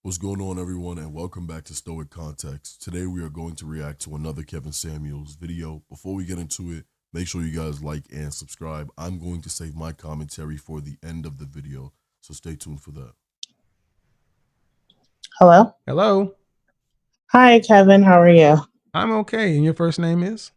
What's going on, everyone, and welcome back to Stoic Context. Today we are going to react to another Kevin Samuels video. Before we get into it, make sure you guys like and subscribe. I'm going to save my commentary for the end of the video, so stay tuned for that. Hello. Hello. Hi, Kevin. How are you? I'm okay. And your first name is?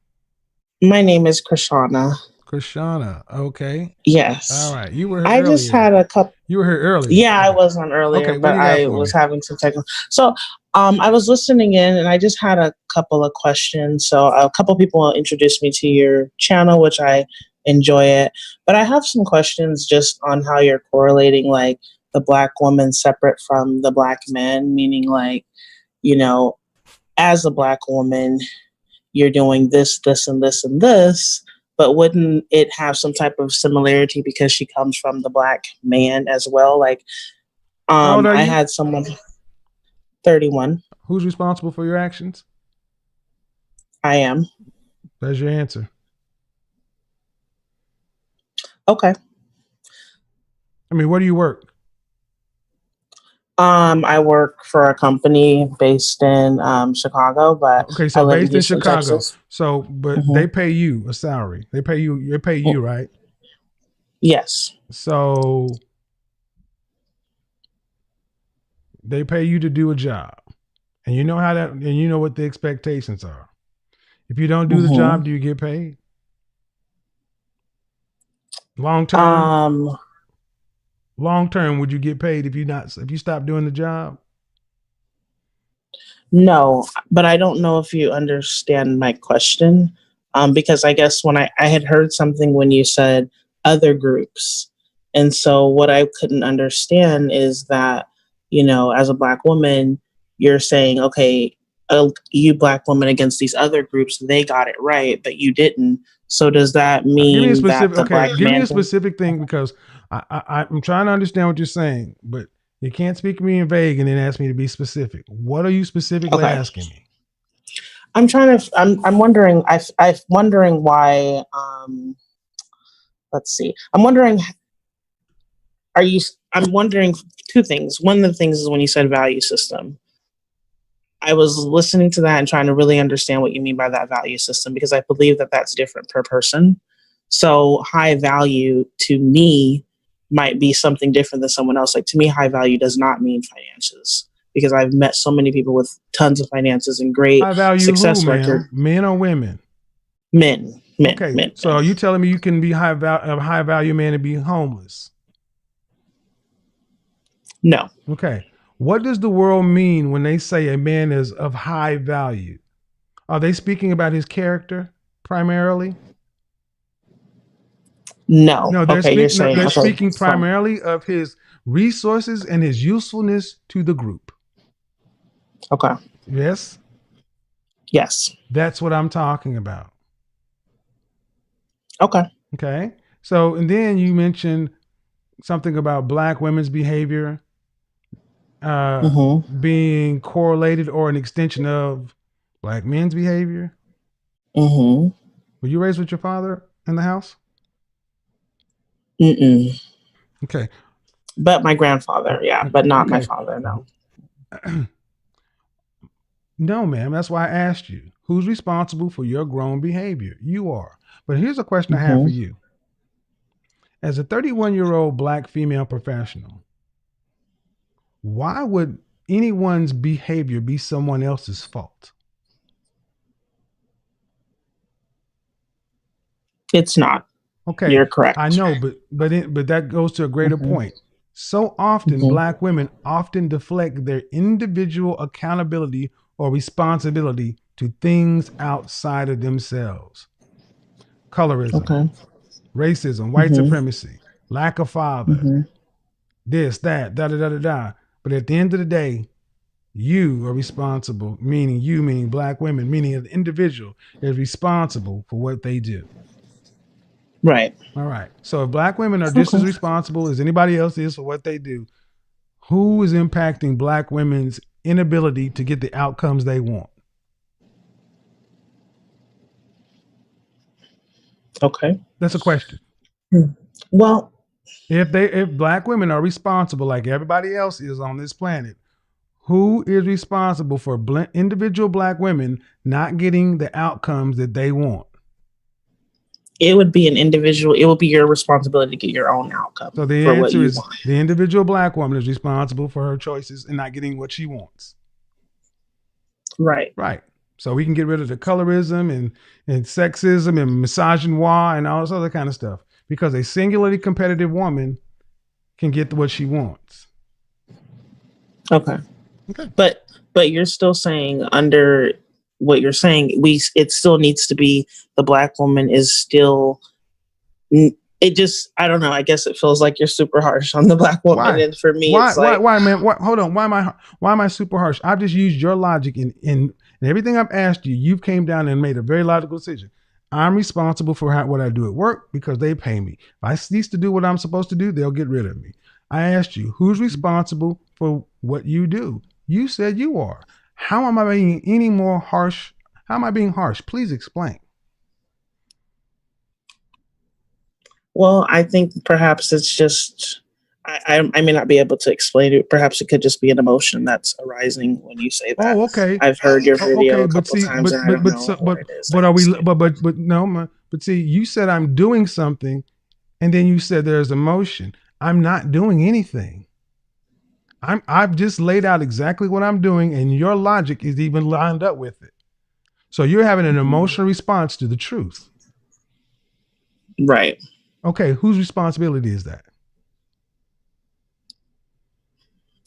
My name is Krishana. Krishana. Okay. Yes. All right. You were here I earlier. just had a couple. You were here earlier. Yeah, I was on earlier, Okay, what but do you got I for was me? having some technical. So, I was listening in, and I just had a couple of questions. So, a couple people introduced me to your channel, which I enjoy it. But I have some questions just on how you're correlating, like the Black woman separate from the Black man, meaning like, you know, as a Black woman, you're doing this, this, and this, and this, but wouldn't it have some type of similarity because she comes from the Black man as well? Like, How old are I you? had someone 31. Who's responsible for your actions? I am. That's your answer. Okay. I mean, where do you work? I work for a company based in Chicago, but Okay, I so live based in Houston, Chicago. Texas. So, but they pay you a salary. They pay you, right? Yes. So they pay you to do a job. And you know how that, and you know what the expectations are. If you don't do the job, do you get paid? Long term? Long term, would you get paid if you stop doing the job? No, but I don't know if you understand my question. Because I guess when I had heard something when you said other groups. And so what I couldn't understand is that, you know, as a Black woman, you're saying, okay, you Black women against these other groups, they got it right, but you didn't. So does that mean give me a specific, that the Black give me man a specific thing, because I'm trying to understand what you're saying, but you can't speak to me in vague and then ask me to be specific. What are you specifically asking me? I'm trying to. I'm wondering. I'm wondering why. Let's see. I'm wondering. I'm wondering two things. One of the things is when you said value system. I was listening to that and trying to really understand what you mean by that value system, because I believe that that's different per person. So high value to me might be something different than someone else. Like, to me, high value does not mean finances, because I've met so many people with tons of finances and great High value success who, record. Men or women? Men. Okay, so are you telling me you can be a high value man and be homeless? No. Okay. What does the world mean when they say a man is of high value? Are they speaking about his character primarily? No. No, they're, Okay, they're speaking primarily of his resources and his usefulness to the group. Okay. Yes? Yes. That's what I'm talking about. Okay. Okay. So, and then you mentioned something about Black women's behavior being correlated or an extension of Black men's behavior. Were you raised with your father in the house? Okay. But my grandfather, yeah, but not my father, no. No, ma'am. That's why I asked you. Who's responsible for your grown behavior? You are. But here's a question I have for you. As a 31-year-old Black female professional, why would anyone's behavior be someone else's fault? It's not. Okay. You're correct. I know, but that goes to a greater point. So often, Black women often deflect their individual accountability or responsibility to things outside of themselves. Colorism, racism, white supremacy, lack of father, this, that, da da da da da. But at the end of the day, you are responsible, meaning Black women, meaning an individual is responsible for what they do. Right. All right. So if Black women are just as responsible as anybody else is for what they do, who is impacting Black women's inability to get the outcomes they want? Okay. That's a question. Well, if Black women are responsible like everybody else is on this planet, Who is responsible for individual Black women not getting the outcomes that they want? It would be an individual. It would be your responsibility to get your own outcome. So the for what answer you is want. the individual Black woman is responsible for her choices and not getting what she wants. Right. Right. So we can get rid of the colorism and sexism and misogynoir and all this other kind of stuff, because a singularly competitive woman can get what she wants. Okay. Okay. But you're still saying, under what you're saying, it still needs to be the Black woman is still. It just, I don't know. I guess it feels like you're super harsh on the Black woman, Why? and for me, Why? it's like, Why, man? Hold on. Why am I super harsh? I've just used your logic in everything I've asked you. You've came down and made a very logical decision. I'm responsible for what I do at work because they pay me. If I cease to do what I'm supposed to do, they'll get rid of me. I asked you, who's responsible for what you do? You said you are. How am I being any more harsh? How am I being harsh? Please explain. well, I think perhaps it's just, I may not be able to explain it. Perhaps it could just be an emotion that's arising when you say that. Oh, okay. I've heard your video Okay, a but couple see, times, and I don't know what it is. but are we? But no, but see, you said I'm doing something, and then you said there's emotion. I'm not doing anything. I've just laid out exactly what I'm doing, and your logic is even lined up with it. So you're having an emotional response to the truth. Right. Okay, whose responsibility is that?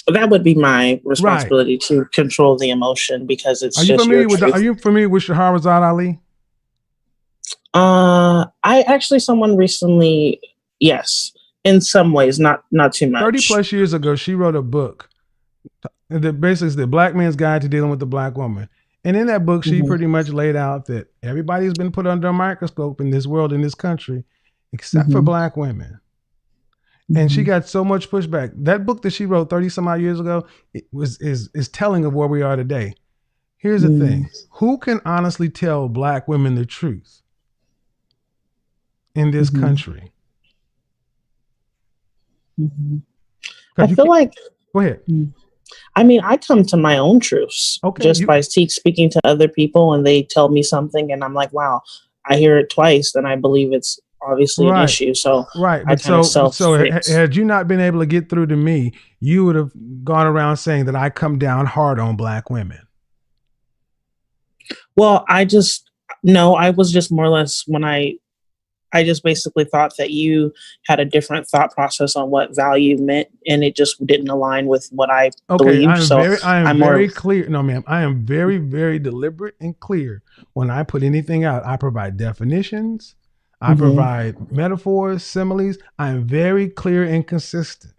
That would be my responsibility to control the emotion, because it's Are you just familiar your with truth. Are you familiar with Shahrazad Ali? I actually, someone recently, yes, in some ways, not too much. 30 plus years ago, she wrote a book that basically is the Black man's guide to dealing with the Black woman. And in that book, she pretty much laid out that everybody's been put under a microscope in this world, in this country, except for Black women. And she got so much pushback. That book that she wrote 30 some odd years ago is telling of where we are today. Here's the thing. Who can honestly tell Black women the truth in this country? I feel like, go ahead. I mean, I come to my own truths just by speaking to other people, and they tell me something, and I'm like, wow, I hear it twice, and I believe it's obviously an issue. So but so had you not been able to get through to me, you would have gone around saying that I come down hard on Black women. Well, I was just more or less, when I just basically thought that you had a different thought process on what value meant, and it just didn't align with what I believe. I am very clear. No, ma'am. I am very, very deliberate and clear when I put anything out. I provide definitions. I provide metaphors, similes. I am very clear and consistent.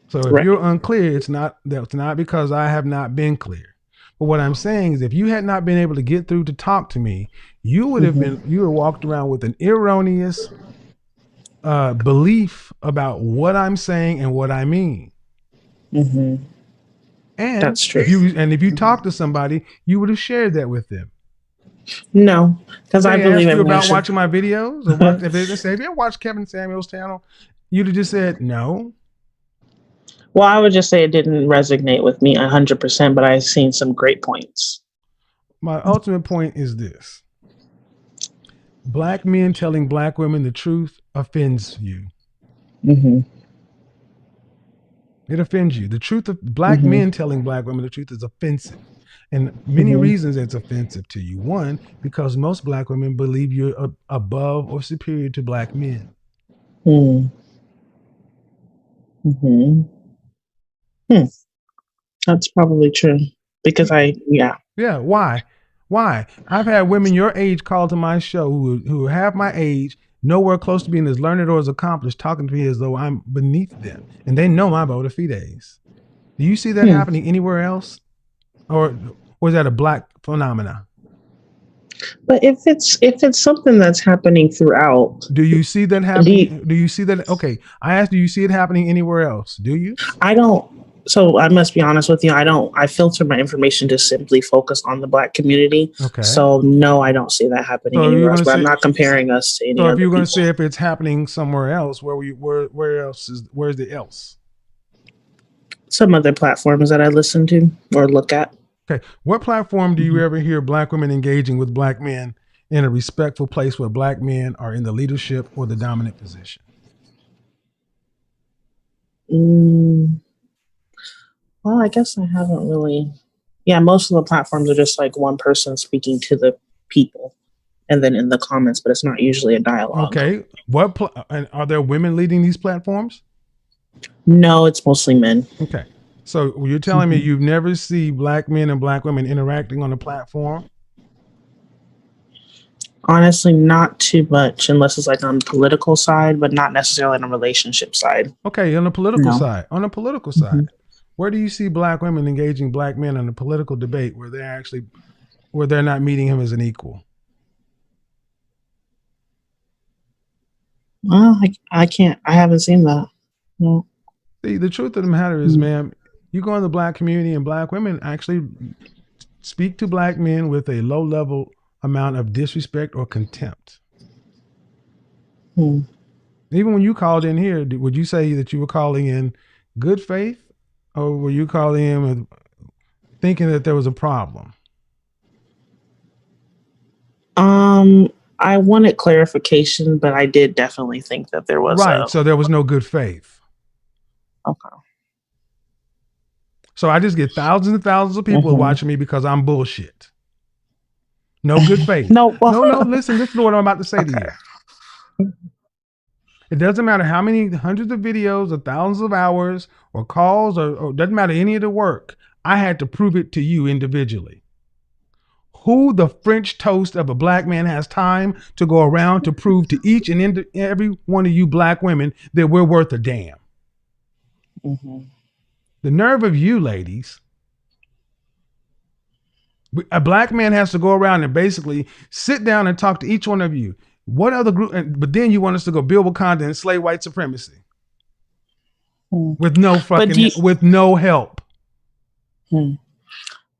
So if you're unclear, that's not because I have not been clear. But what I'm saying is, if you had not been able to get through to talk to me, you would have you would have walked around with an erroneous belief about what I'm saying and what I mean. And that's true. If you talk to somebody, you would have shared that with them. No, because I believe you about watching my videos, or if they say, have you ever watched Kevin Samuel's channel? You'd have just said no. Well, I would just say it didn't resonate with me 100%, but I've seen some great points. My ultimate point is this. Black men telling Black women the truth offends you. It offends you. The truth of Black men telling Black women the truth is offensive. And many reasons it's offensive to you. One, because most Black women believe you're above or superior to Black men. That's probably true, because why I've had women your age call to my show who are half my age, nowhere close to being as learned or as accomplished, talking to me as though I'm beneath them, and they know my bona fides. Do you see that happening anywhere else, or is that a Black phenomena? But if it's something that's happening throughout, do you see that happening? Do you see that? Okay, I asked, do you see it happening anywhere else? Do you? I don't. So I must be honest with you. I filter my information to simply focus on the Black community. Okay. So no, I don't see that happening anywhere else. But I'm not comparing us to any other. So if you're going to say if it's happening somewhere else, where's the else? Some other platforms that I listen to or look at. Okay. What platform do you ever hear black women engaging with black men in a respectful place where black men are in the leadership or the dominant position? Well, I guess I haven't really. Yeah, most of the platforms are just like one person speaking to the people and then in the comments, but it's not usually a dialogue. Okay. And are there women leading these platforms? No, it's mostly men. Okay. So you're telling me you've never seen black men and black women interacting on a platform? Honestly, not too much, unless it's like on the political side, but not necessarily on a relationship side. Okay, on the political side. On the political side, where do you see black women engaging black men in a political debate where they're not meeting him as an equal? Well, I can't. I haven't seen that. No. See, the truth of the matter is, ma'am, you go in the black community and black women actually speak to black men with a low level amount of disrespect or contempt. Even when you called in here, would you say that you were calling in good faith, or were you calling in thinking that there was a problem? I wanted clarification, but I did definitely think that there was so there was no good faith. Okay. So I just get thousands and thousands of people watching me because I'm bullshit. No good faith. No, listen to what I'm about to say to you. It doesn't matter how many hundreds of videos or thousands of hours or calls or doesn't matter any of the work. I had to prove it to you individually. Who the French toast of a black man has time to go around to prove to each and every one of you black women that we're worth a damn? The nerve of you ladies. A black man has to go around and basically sit down and talk to each one of you. What other group? But then you want us to go build Wakanda and slay white supremacy with no with no help.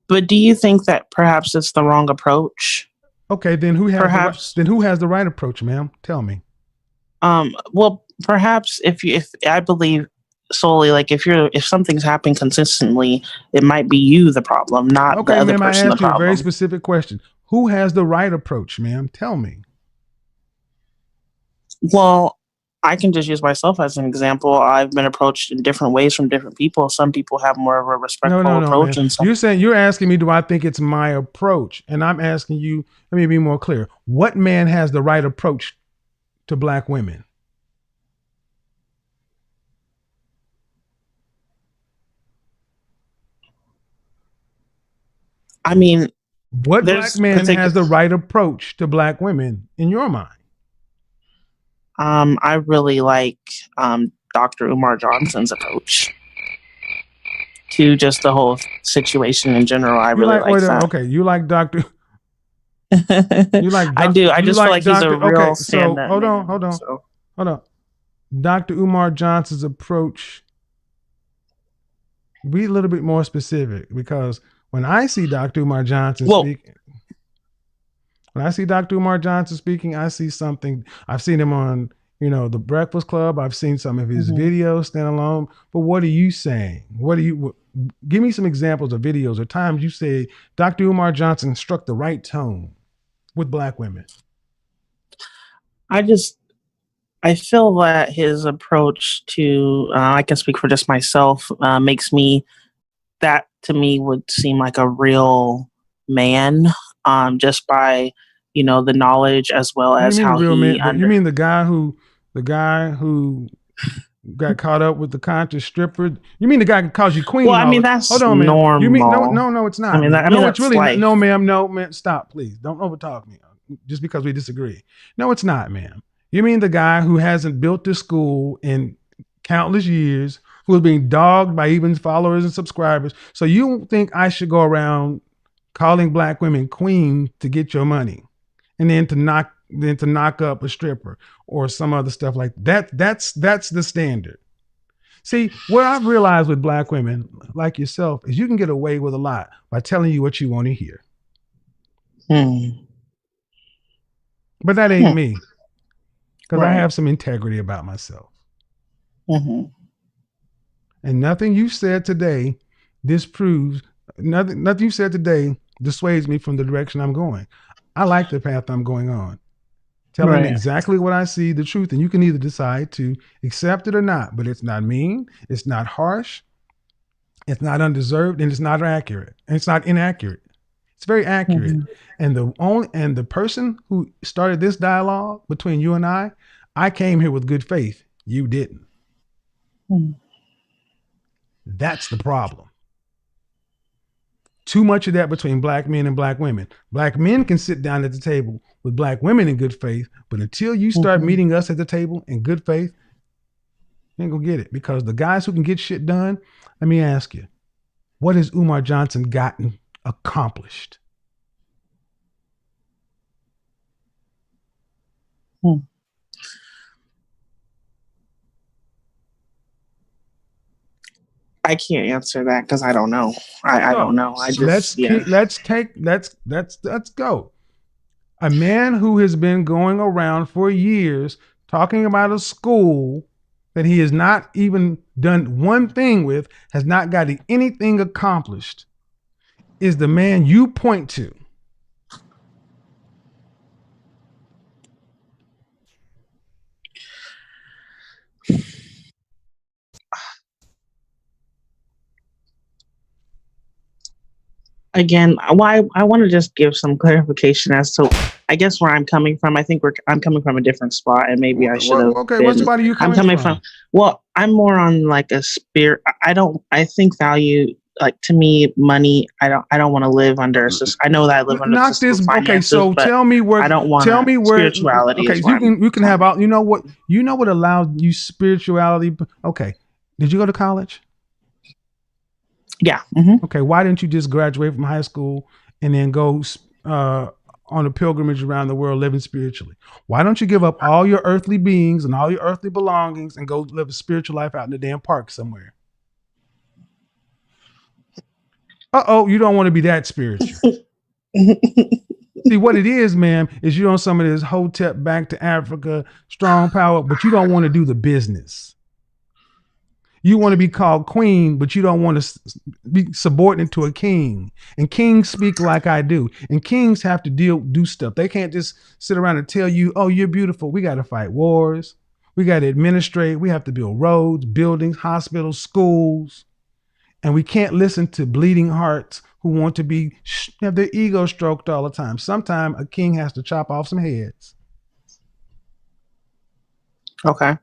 But do you think that perhaps it's the wrong approach? Okay, then who has the right approach, ma'am? Tell me. Well, perhaps if I believe solely, like if something's happening consistently, it might be you the problem, not the other person the problem. I asked you a very specific question. Who has the right approach, ma'am? Tell me. Well, I can just use myself as an example. I've been approached in different ways from different people. Some people have more of a respectful approach. And you're asking me, do I think it's my approach? And I'm asking you, let me be more clear. What man has the right approach to black women? I mean, what black man has the right approach to black women in your mind? I really like Dr. Umar Johnson's approach to just the whole situation in general. I really like that. Okay, you like Dr. You like I do. I just feel like he's a real stand up. Hold on. Dr. Umar Johnson's approach. Be a little bit more specific, because when I see Dr. Umar Johnson speaking, I see something. I've seen him on, The Breakfast Club. I've seen some of his videos stand alone. But what are you saying? Give me some examples of videos or times you say Dr. Umar Johnson struck the right tone with black women. I feel that his approach to, I can speak for just myself, makes me, that to me would seem like a real man, just by, the knowledge as well as how you mean the guy who got caught up with the conscious stripper? You mean the guy who calls you queen? Well, I mean, that's normal. You mean no, it's not. It's really life. No, ma'am, stop, please. Don't overtalk me just because we disagree. No, it's not, ma'am. You mean the guy who hasn't built this school in countless years, who is being dogged by even followers and subscribers. So you think I should go around calling black women queen to get your money, and then to knock up a stripper or some other stuff like that? That's the standard. See, what I've realized with black women like yourself is you can get away with a lot by telling you what you want to hear. But that ain't me, because I have some integrity about myself. And And nothing you said today disproves, nothing you said today dissuades me from the direction I'm going. I like the path I'm going on. Telling Right. exactly what I see, the truth, and you can either decide to accept it or not. But it's not mean, it's not harsh, it's not undeserved, and it's not accurate. And it's not inaccurate. It's very accurate. And the person who started this dialogue between you and I came here with good faith. You didn't. That's the problem. Too much of that between black men and black women. Black men can sit down at the table with black women in good faith, but until you start meeting us at the table in good faith, you ain't gonna get it. Because the guys who can get shit done, let me ask you, what has Umar Johnson gotten accomplished? I can't answer that because I don't know. I don't know. I just let's go. A man who has been going around for years talking about a school that he has not even done one thing with, has not got anything accomplished, is the man you point to. Again, why I want to just give some clarification as to, I guess, where I'm coming from. I think I'm coming from a different spot, and maybe I should have. Okay, what spot are you coming from? Well, I'm more on like a spirit. I think value, like, to me, money. I don't want to live under. I know that I live under. Not this. Okay, so tell me where. I don't want. Tell me where spirituality. Okay, you can have all. You know what allows you spirituality. Okay, did you go to college? Yeah. Okay, why didn't you just graduate from high school and then go on a pilgrimage around the world living spiritually? Why don't you give up all your earthly beings and all your earthly belongings and go live a spiritual life out in the damn park somewhere? You don't want to be that spiritual. See, what it is, ma'am, is you're on some of this Hotep back to Africa, strong power, but you don't want to do the business. You want to be called queen, but you don't want to be subordinate to a king. And kings speak like I do. And kings have to do stuff. They can't just sit around and tell you, oh, you're beautiful. We got to fight wars. We got to administrate. We have to build roads, buildings, hospitals, schools. And we can't listen to bleeding hearts who want to have their ego stroked all the time. Sometimes a king has to chop off some heads. Okay.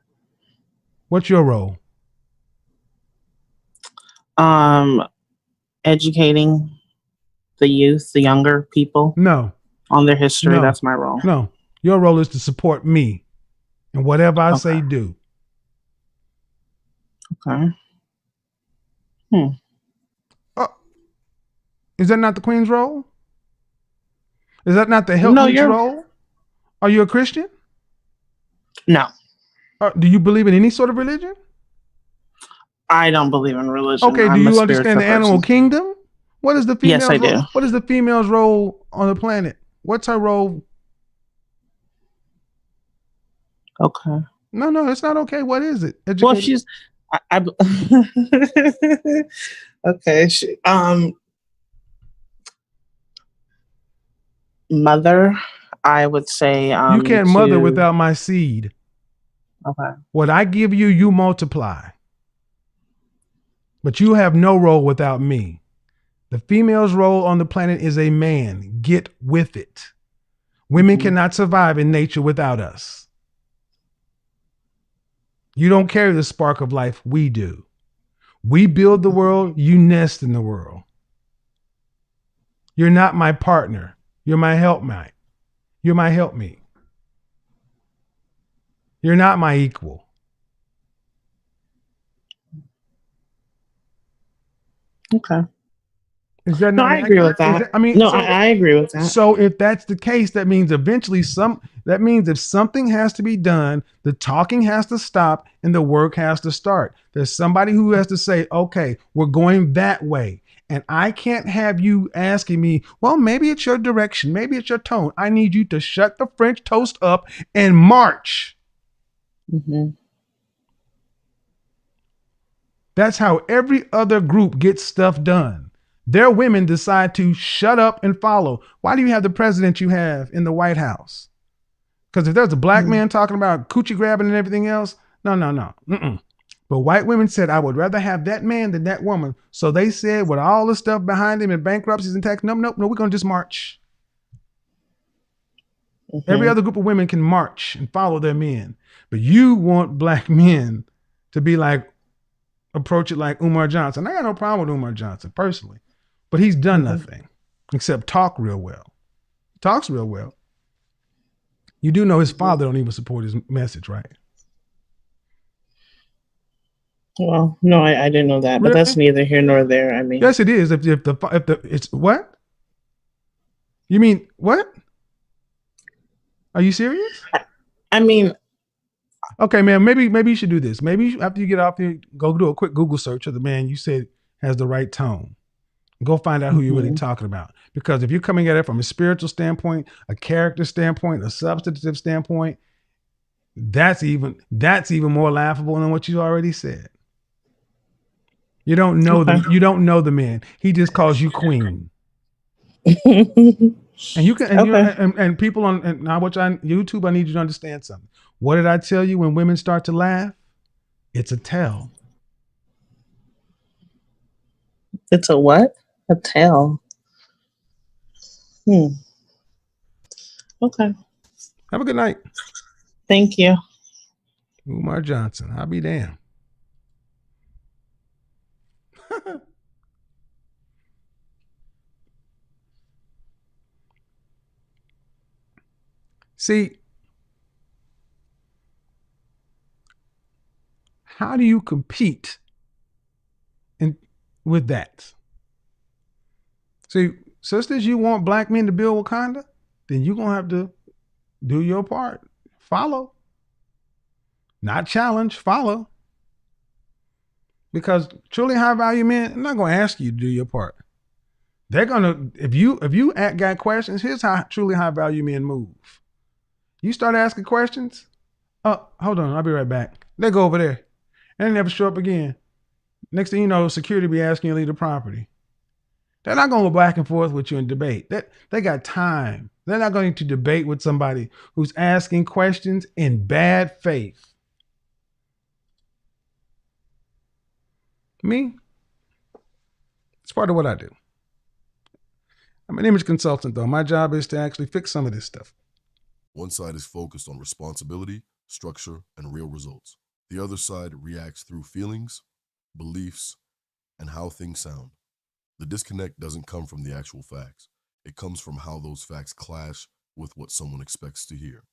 What's your role? Educating the youth, the younger people. No. On their history. No. That's my role. No. Your role is to support me. And whatever I say, do. Okay. Is that not the queen's role? Is that not the helpmate's role? Are you a Christian? No. Do you believe in any sort of religion? I don't believe in religion. Okay, do you understand the animal kingdom? What is the female's Yes, I do. What is the female's role on the planet? What's her role? Okay. No, it's not okay. What is it? Educated? Well, she's okay. Mother, I would say. You can't mother without my seed. Okay. What I give you, you multiply. But you have no role without me. The female's role on the planet is a man. Get with it. Women cannot survive in nature without us. You don't carry the spark of life. We do. We build the world. You nest in the world. You're not my partner. You're my helpmate. You're my helpmeet. You're not my equal. Okay. Is that no? I agree with that. I agree with that. So if that's the case, that means eventually if something has to be done, the talking has to stop and the work has to start. There's somebody who has to say, okay, we're going that way. And I can't have you asking me, well, maybe it's your direction, maybe it's your tone. I need you to shut the French toast up and march. That's how every other group gets stuff done. Their women decide to shut up and follow. Why do you have the president you have in the White House? Because if there's a black man talking about coochie grabbing and everything else, no. Mm-mm. But white women said, I would rather have that man than that woman. So they said, with all the stuff behind him and bankruptcies and tax, no, we're going to just march. Every other group of women can march and follow their men. But you want black men to be like, approach it like Umar Johnson. I got no problem with Umar Johnson personally, but he's done nothing except talk real well. He talks real well. You do know his father don't even support his message, right? Well, no, I didn't know that, but Really? that's neither here nor there. I mean, yes, it is. If the it's what? You mean what? Are you serious? I mean, okay, man. Maybe you should do this. Maybe after you get off here, go do a quick Google search of the man you said has the right tone. Go find out who you're really talking about. Because if you're coming at it from a spiritual standpoint, a character standpoint, a substantive standpoint, that's even more laughable than what you already said. You don't know the man. He just calls you queen. And you can and people on and now watch on YouTube, I need you to understand something. What did I tell you when women start to laugh? It's a tell. It's a what? A tell. Okay. Have a good night. Thank you. Umar Johnson. I'll be damned. See, how do you compete with that? See, sisters, you want black men to build Wakanda? Then you're going to have to do your part. Follow. Not challenge, follow. Because truly high value men, I'm not going to ask you to do your part. They're going to, if you got questions, here's how truly high value men move. You start asking questions, oh, hold on, I'll be right back. They go over there and they never show up again. Next thing you know, security be asking you to leave the property. They're not going to go back and forth with you and debate. They got time. They're not going to debate with somebody who's asking questions in bad faith. Me, it's part of what I do. I'm an image consultant, though. My job is to actually fix some of this stuff. One side is focused on responsibility, structure, and real results. The other side reacts through feelings, beliefs, and how things sound. The disconnect doesn't come from the actual facts. It comes from how those facts clash with what someone expects to hear.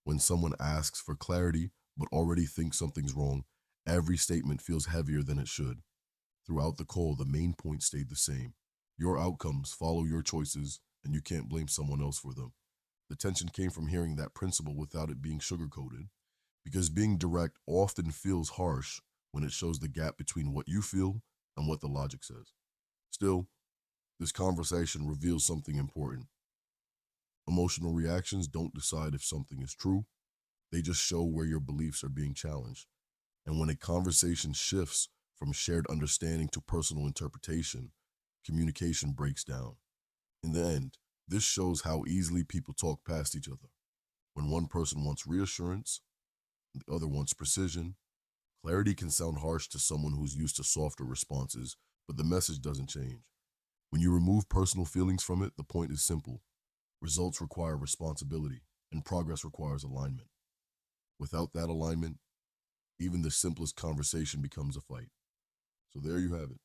When someone asks for clarity but already thinks something's wrong, every statement feels heavier than it should. Throughout the call, the main point stayed the same. Your outcomes follow your choices, and you can't blame someone else for them. The tension came from hearing that principle without it being sugarcoated, because being direct often feels harsh when it shows the gap between what you feel and what the logic says. Still, this conversation reveals something important. Emotional reactions don't decide if something is true. They just show where your beliefs are being challenged. And when a conversation shifts from shared understanding to personal interpretation, communication breaks down. In the end, this shows how easily people talk past each other. When one person wants reassurance, and the other wants precision, clarity can sound harsh to someone who's used to softer responses, but the message doesn't change. When you remove personal feelings from it, the point is simple. Results require responsibility, and progress requires alignment. Without that alignment, even the simplest conversation becomes a fight. So there you have it.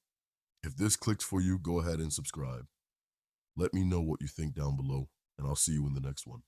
If this clicked for you, go ahead and subscribe. Let me know what you think down below, and I'll see you in the next one.